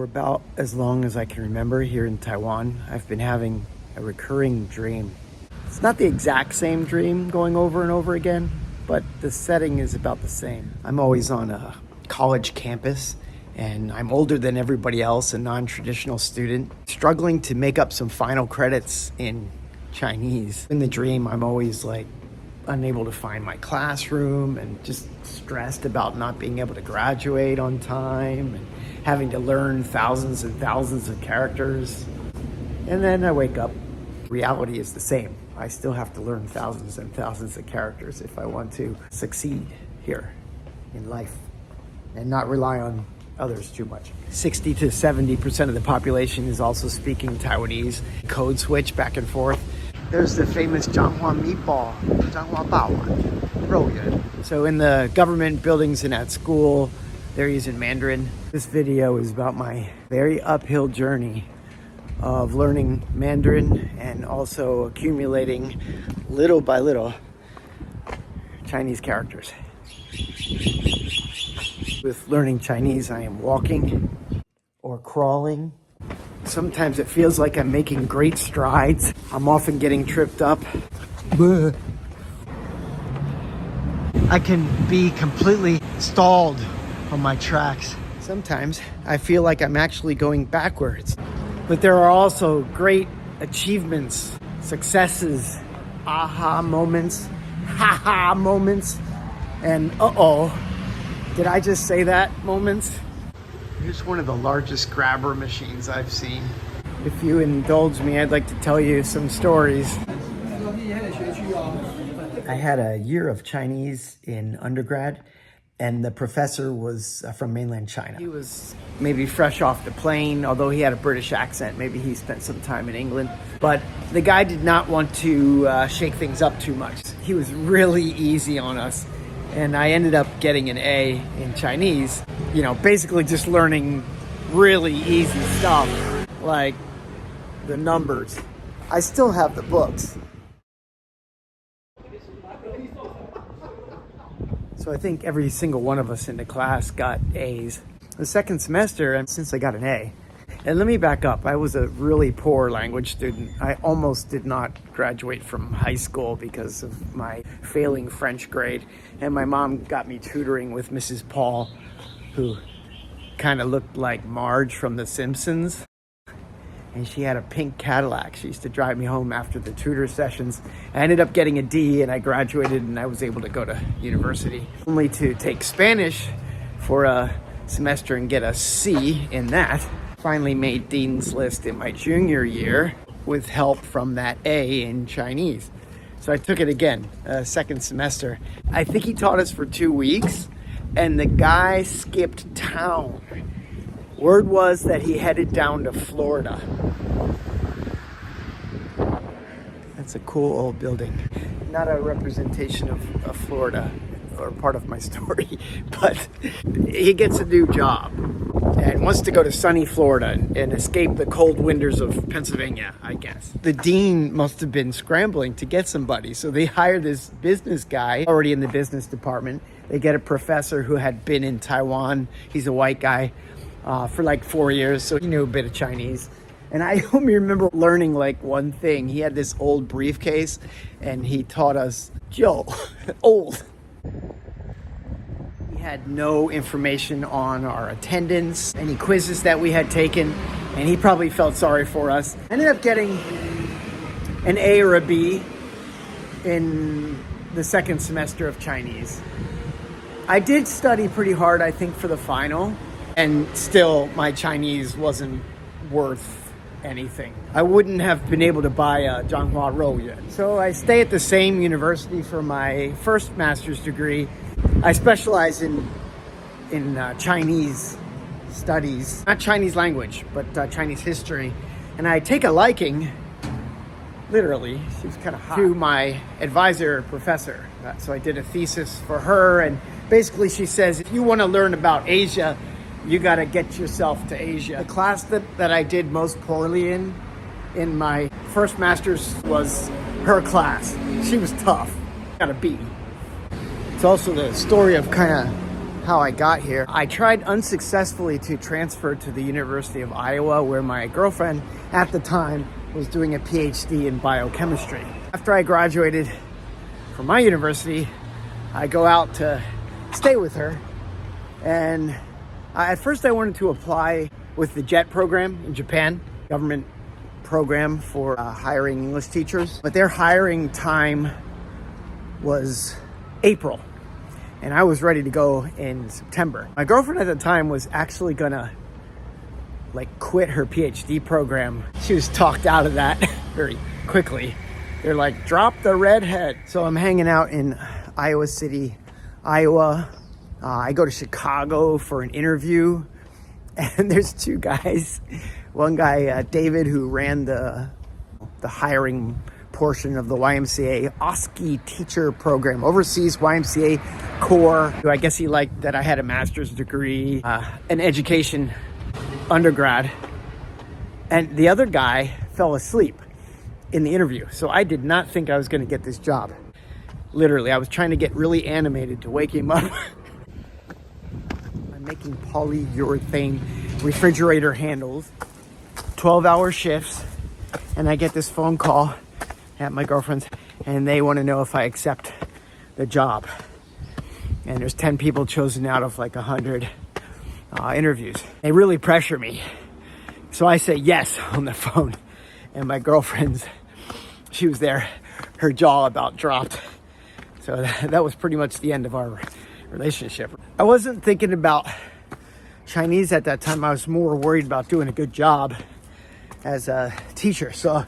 For about as long as I can remember here in Taiwan, I've been having a recurring dream. It's not the exact same dream going over and over again, but the setting is about the same. I'm always on a college campus, and I'm older than everybody else, a non-traditional student, struggling to make up some final credits in Chinese. In the dream, I'm always like unable to find my classroom and just stressed about not being able to graduate on time and having to learn thousands and thousands of characters. And then I wake up. Reality is the same. I still have to learn thousands and thousands of characters if I want to succeed here in life and not rely on others too much. 60 to 70% of the population is also speaking Taiwanese. Code switch back and forth. There's the famous Zhanghua meatball, Zhanghua Baowan, Royuan. So in the government buildings and at school, they're using Mandarin. This video is about my very uphill journey of learning Mandarin and also accumulating little by little Chinese characters. With learning Chinese, I am walking or crawling. Sometimes it feels like I'm making great strides. I'm often getting tripped up. I can be completely stalled on my tracks. Sometimes I feel like I'm actually going backwards. But there are also great achievements, successes, aha moments, ha-ha moments, and uh-oh, did I just say that moments? Here's one of the largest grabber machines I've seen. If you indulge me, I'd like to tell you some stories. I had a year of Chinese in undergrad, and the professor was from mainland China. He was maybe fresh off the plane, although he had a British accent. Maybe he spent some time in England. But the guy did not want to shake things up too much. He was really easy on us. And I ended up getting an A in Chinese, basically just learning really easy stuff, like the numbers. I still have the books. So I think every single one of us in the class got A's. The second semester, and since I got an A, and let me back up, I was a really poor language student. I almost did not graduate from high school because of my failing French grade. And my mom got me tutoring with Mrs. Paul, who kind of looked like Marge from The Simpsons. And she had a pink Cadillac. She used to drive me home after the tutor sessions. I ended up getting a D, and I graduated, and I was able to go to university. Only to take Spanish for a semester and get a C in that. Finally made Dean's List in my junior year with help from that A in Chinese. So I took it again, second semester. I think he taught us for 2 weeks, and the guy skipped town. Word was that he headed down to Florida. That's a cool old building. Not a representation of Florida or part of my story, but he gets a new job and wants to go to sunny Florida and escape the cold winters of Pennsylvania, I guess. The dean must have been scrambling to get somebody, so they hire this business guy already in the business department. They get a professor who had been in Taiwan. He's a white guy for like 4 years, so he knew a bit of Chinese. And I only remember learning like one thing. He had this old briefcase, and he taught us Joe, old. We had no information on our attendance, any quizzes that we had taken, and he probably felt sorry for us. I ended up getting an A or a B in the second semester of Chinese. I did study pretty hard, I think, for the final, and still my Chinese wasn't worth anything. I wouldn't have been able to buy a Zhanghua Royuan. So I stay at the same university for my first master's degree. I specialize in Chinese studies, not Chinese language, but Chinese history. And I take a liking, literally, she was kind of hot, to my advisor professor. So I did a thesis for her, and basically she says, if you want to learn about Asia, you got to get yourself to Asia. The class that I did most poorly in my first master's was her class. She was tough. Got a B. It's also the story of kind of how I got here. I tried unsuccessfully to transfer to the University of Iowa, where my girlfriend at the time was doing a PhD in biochemistry. After I graduated from my university, I go out to stay with her. And at first I wanted to apply with the JET program in Japan, government program for hiring English teachers. But their hiring time was April, and I was ready to go in September. My girlfriend at the time was actually gonna quit her PhD program. She was talked out of that very quickly. They're like, drop the redhead. So I'm hanging out in Iowa City, Iowa. I go to Chicago for an interview, and there's two guys. One guy, David, who ran the hiring portion of the YMCA OSCE teacher program, overseas YMCA core. I guess he liked that I had a master's degree, an education undergrad. And the other guy fell asleep in the interview. So I did not think I was going to get this job. Literally, I was trying to get really animated to wake him up. I'm making polyurethane refrigerator handles, 12-hour shifts, and I get this phone call at my girlfriend's, and they want to know if I accept the job. And there's 10 people chosen out of 100 interviews. They really pressure me. So I say yes on the phone. And my girlfriend's, she was there, her jaw about dropped. So that was pretty much the end of our relationship. I wasn't thinking about Chinese at that time. I was more worried about doing a good job as a teacher. So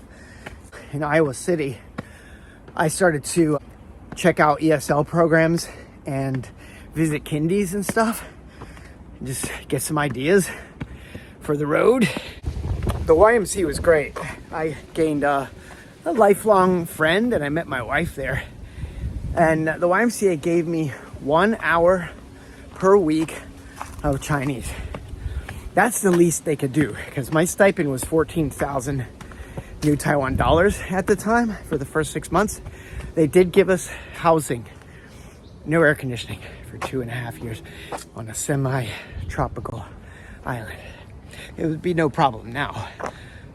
in Iowa City, I started to check out ESL programs and visit kindies and stuff. And just get some ideas for the road. The YMCA was great. I gained a lifelong friend, and I met my wife there. And the YMCA gave me 1 hour per week of Chinese. That's the least they could do, because my stipend was 14,000 new Taiwan dollars at the time for the first 6 months. They did give us housing, no air conditioning, for 2.5 years on a semi-tropical island. It would be no problem now.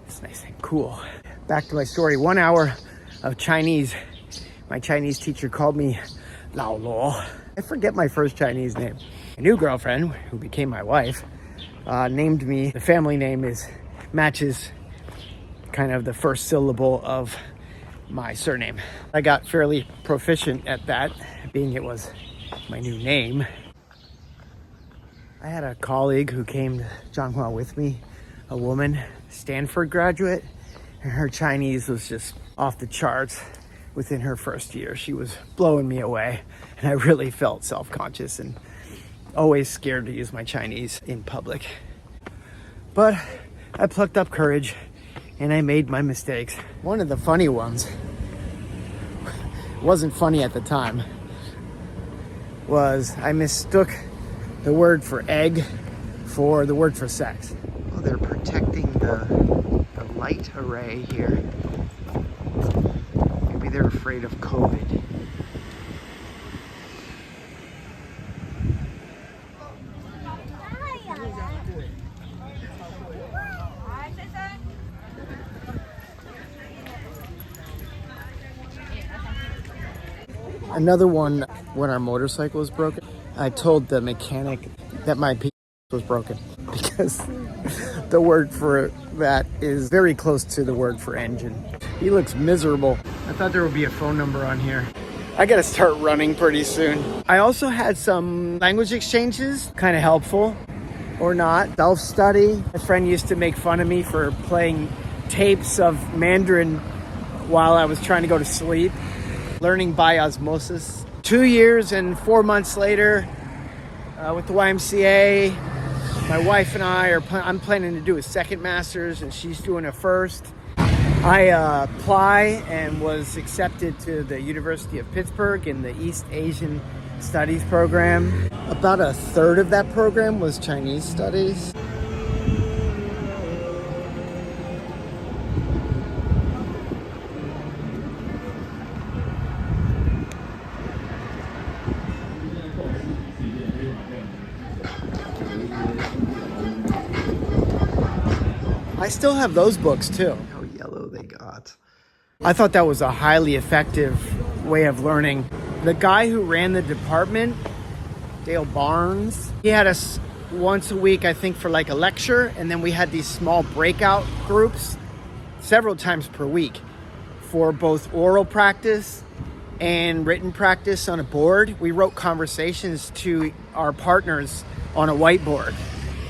It's nice and cool. Back to my story. 1 hour of Chinese. My Chinese teacher called me Lao Lo. I forget my first Chinese name. My new girlfriend, who became my wife, named me. The family name matches kind of the first syllable of my surname. I got fairly proficient at that, being it was my new name. I had a colleague who came to Zhanghua with me, a woman, Stanford graduate, and her Chinese was just off the charts within her first year. She was blowing me away, and I really felt self-conscious and always scared to use my Chinese in public. But I plucked up courage and I made my mistakes. One of the funny ones, wasn't funny at the time, was I mistook the word for egg for the word for sex. Oh, they're protecting the light array here. Maybe they're afraid of COVID. Another one, when our motorcycle was broken, I told the mechanic that my piece was broken because the word for that is very close to the word for engine. He looks miserable. I thought there would be a phone number on here. I gotta start running pretty soon. I also had some language exchanges, kind of helpful or not. Self-study. My friend used to make fun of me for playing tapes of Mandarin while I was trying to go to sleep. Learning by osmosis. 2 years and 4 months later, with the YMCA, my wife and I I'm planning to do a second master's and she's doing a first. I apply and was accepted to the University of Pittsburgh in the East Asian Studies program. About a third of that program was Chinese studies. still have those books too. How yellow they got. I thought that was a highly effective way of learning. The guy who ran the department, Dale Barnes, he had us once a week, I think, for like a lecture, and then we had these small breakout groups several times per week for both oral practice and written practice on a board. We wrote conversations to our partners on a whiteboard,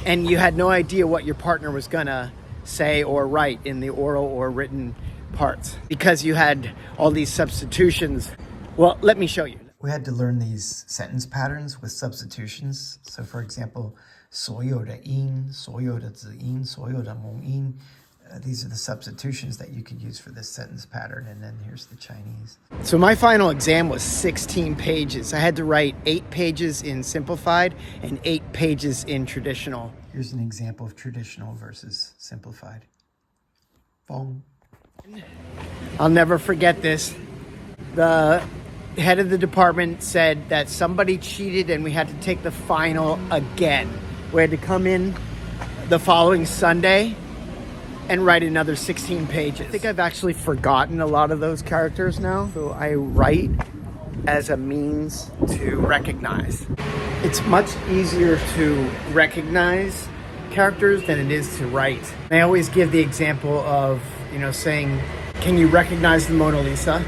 and you had no idea what your partner was gonna say or write in the oral or written parts because you had all these substitutions. Well, let me show you. We had to learn these sentence patterns with substitutions. So for example, 所有的音,所有的子音,所有的母音. These are the substitutions that you could use for this sentence pattern. And then here's the Chinese. So my final exam was 16 pages. I had to write 8 pages in simplified and 8 pages in traditional. Here's an example of traditional versus simplified. Bong. I'll never forget this. The head of the department said that somebody cheated and we had to take the final again. We had to come in the following Sunday and write another 16 pages. I think I've actually forgotten a lot of those characters now. So I write as a means to recognize. It's much easier to recognize characters than it is to write. I always give the example of, saying, can you recognize the Mona Lisa?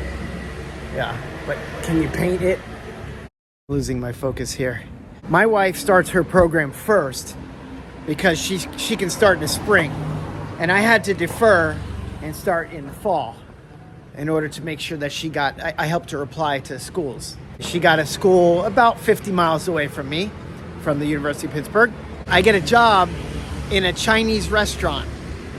Yeah, but can you paint it? Losing my focus here. My wife starts her program first because she can start in the spring. And I had to defer and start in the fall in order to make sure that I helped her apply to schools. She got a school about 50 miles away from me, from the University of Pittsburgh. I get a job in a Chinese restaurant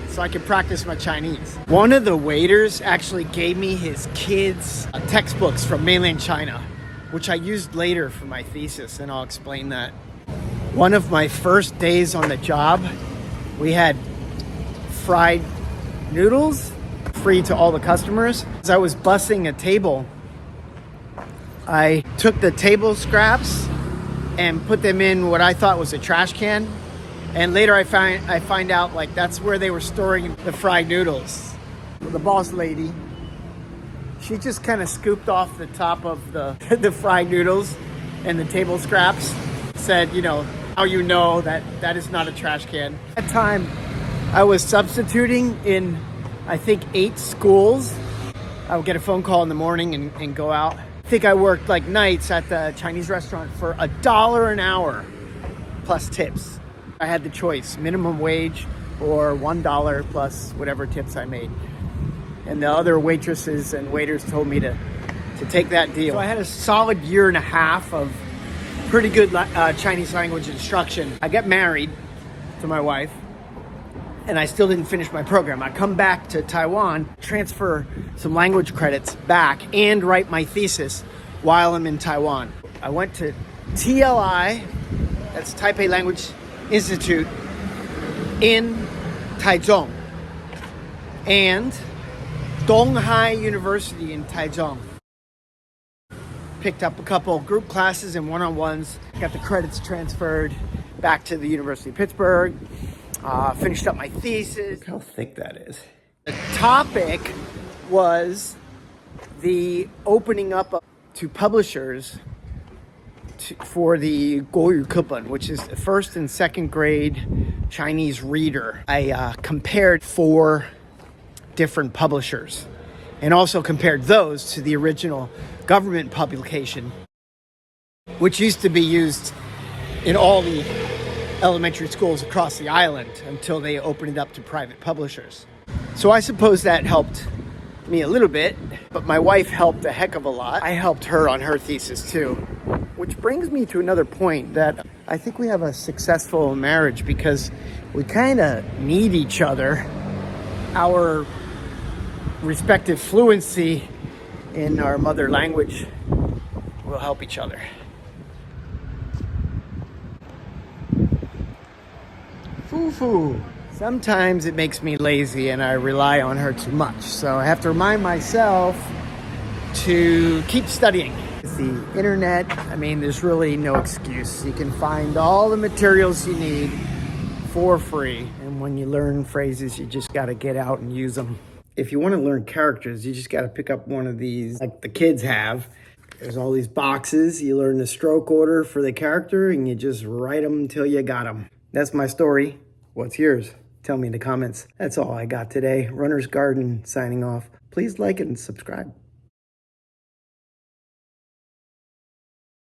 so I could practice my Chinese. One of the waiters actually gave me his kids' textbooks from mainland China, which I used later for my thesis, and I'll explain that. One of my first days on the job, we had fried noodles free to all the customers. As I was bussing a table, I took the table scraps and put them in what I thought was a trash can. And later I find out like that's where they were storing the fried noodles. The boss lady, she just kind of scooped off the top of the fried noodles and the table scraps, said, how you know that is not a trash can. At that time, I was substituting in, I think, 8 schools. I would get a phone call in the morning and go out. I think I worked like nights at the Chinese restaurant for $1 an hour plus tips. I had the choice, minimum wage or $1 plus whatever tips I made. And the other waitresses and waiters told me to take that deal. So I had a solid year and a half of pretty good Chinese language instruction. I got married to my wife, and I still didn't finish my program. I come back to Taiwan, transfer some language credits back, and write my thesis while I'm in Taiwan. I went to TLI, that's Taipei Language Institute, in Taichung, and Tonghai University in Taichung. Picked up a couple group classes and one-on-ones, got the credits transferred back to the University of Pittsburgh. Finished up my thesis. Look how thick that is. The topic was the opening up to publishers for the 国语课本, which is the 1st and 2nd grade Chinese reader. I compared 4 different publishers and also compared those to the original government publication, which used to be used in all the elementary schools across the island until they opened it up to private publishers. So I suppose that helped me a little bit, but my wife helped a heck of a lot. I helped her on her thesis too, which brings me to another point that I think we have a successful marriage because we kind of need each other. Our respective fluency in our mother language will help each other. Foo-foo. Sometimes it makes me lazy and I rely on her too much. So I have to remind myself to keep studying. With the internet, there's really no excuse. You can find all the materials you need for free. And when you learn phrases, you just got to get out and use them. If you want to learn characters, you just got to pick up one of these like the kids have. There's all these boxes. You learn the stroke order for the character and you just write them until you got them. That's my story. What's yours? Tell me in the comments. That's all I got today. Runner's Garden signing off. Please like and subscribe.